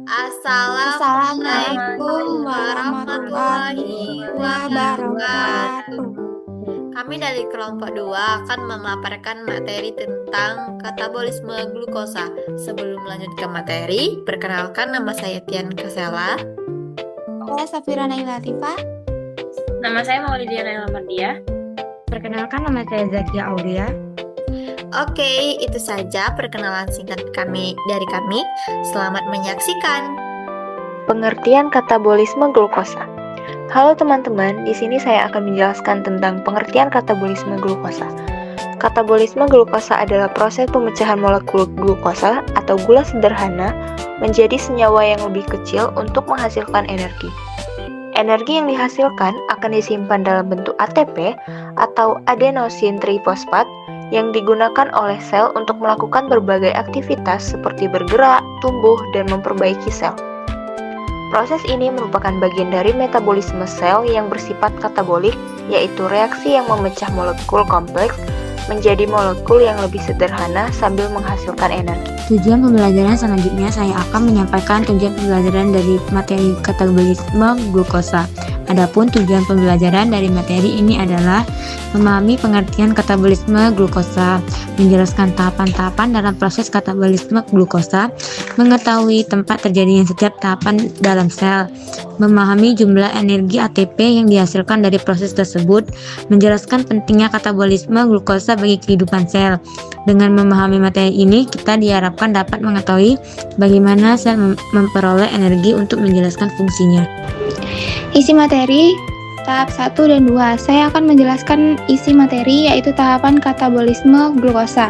Assalamualaikum Assalamualaikum warahmatullahi warahmatullahi wabarakatuh. wabarakatuh. Kami dari kelompok 2 akan memaparkan materi tentang katabolisme glukosa. Sebelum lanjut ke materi, perkenalkan nama saya Tian Kasela. Saya Safira Naila Latifah. Nama saya Maulidia Naila Mardia. Perkenalkan, nama saya Zakia Aulia. Oke, itu saja perkenalan singkat dari kami. Selamat menyaksikan. Pengertian katabolisme glukosa. Halo teman-teman, di sini saya akan menjelaskan tentang pengertian katabolisme glukosa. Katabolisme glukosa adalah proses pemecahan molekul glukosa atau gula sederhana menjadi senyawa yang lebih kecil untuk menghasilkan energi. Energi yang dihasilkan akan disimpan dalam bentuk ATP atau adenosin trifosfat yang digunakan oleh sel untuk melakukan berbagai aktivitas seperti bergerak, tumbuh, dan memperbaiki sel. Proses ini merupakan bagian dari metabolisme sel yang bersifat katabolik, yaitu reaksi yang memecah molekul kompleks menjadi molekul yang lebih sederhana sambil menghasilkan energi. Tujuan pembelajaran selanjutnya saya akan menyampaikan tujuan pembelajaran dari materi katabolisme glukosa. Adapun tujuan pembelajaran dari materi ini adalah memahami pengertian katabolisme glukosa, menjelaskan tahapan-tahapan dalam proses katabolisme glukosa, mengetahui tempat terjadinya setiap tahapan dalam sel, memahami jumlah energi ATP yang dihasilkan dari proses tersebut, menjelaskan pentingnya katabolisme glukosa bagi kehidupan sel. Dengan memahami materi ini, kita diharapkan dapat mengetahui bagaimana sel memperoleh energi untuk menjelaskan fungsinya. Isi materi tahap 1 dan 2. Saya akan menjelaskan isi materi yaitu tahapan katabolisme glukosa.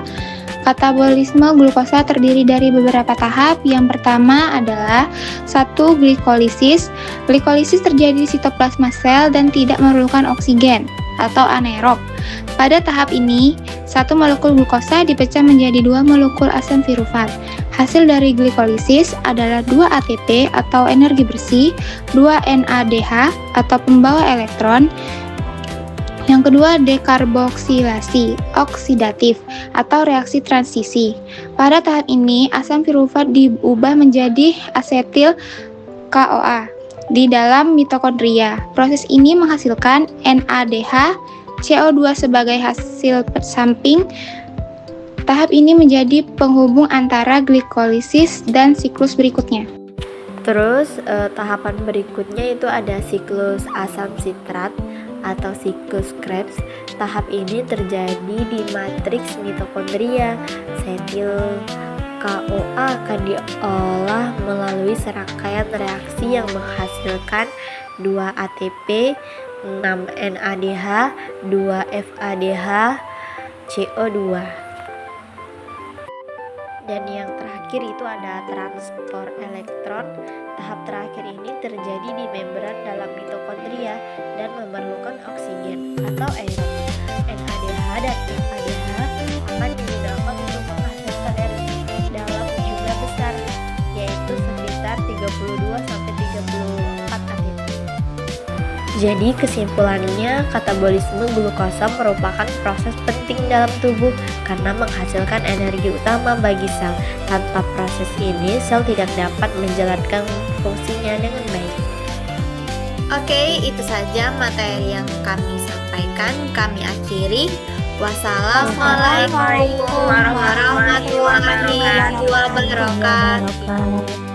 Katabolisme glukosa terdiri dari beberapa tahap. Yang pertama adalah 1. Glikolisis. Glikolisis terjadi di sitoplasma sel dan tidak memerlukan oksigen atau anaerob. Pada tahap ini, satu molekul glukosa dipecah menjadi 2 molekul asam pirufat. Hasil dari glikolisis adalah 2 ATP atau energi bersih, 2 NADH atau pembawa elektron. Yang kedua, dekarboksilasi oksidatif atau reaksi transisi. Pada tahap ini, asam pirufat diubah menjadi asetil CoA di dalam mitokondria. Proses ini menghasilkan NADH, CO2 sebagai hasil samping. Tahap ini menjadi penghubung antara glikolisis dan siklus berikutnya. Terus tahapan berikutnya itu ada siklus asam sitrat atau siklus Krebs. Tahap ini terjadi di matriks mitokondria. Setil CoA akan diolah melalui serangkaian reaksi yang menghasilkan 2 ATP, 6 NADH, 2 FADH, CO2. Dan yang terakhir itu ada transport elektron. Tahap terakhir ini terjadi di membran dalam mitokondria dan memerlukan oksigen atau aerob. NADH dan FADH akan digunakan untuk menghasilkan energi dalam jumlah besar, yaitu sekitar 32-34 ATP. Jadi kesimpulannya, katabolisme glukosa merupakan proses penting dalam tubuh karena menghasilkan energi utama bagi sel. Tanpa proses ini, sel tidak dapat menjalankan fungsinya dengan baik. Oke, itu saja materi yang kami sampaikan. Kami akhiri. Wassalamualaikum warahmatullahi wabarakatuh.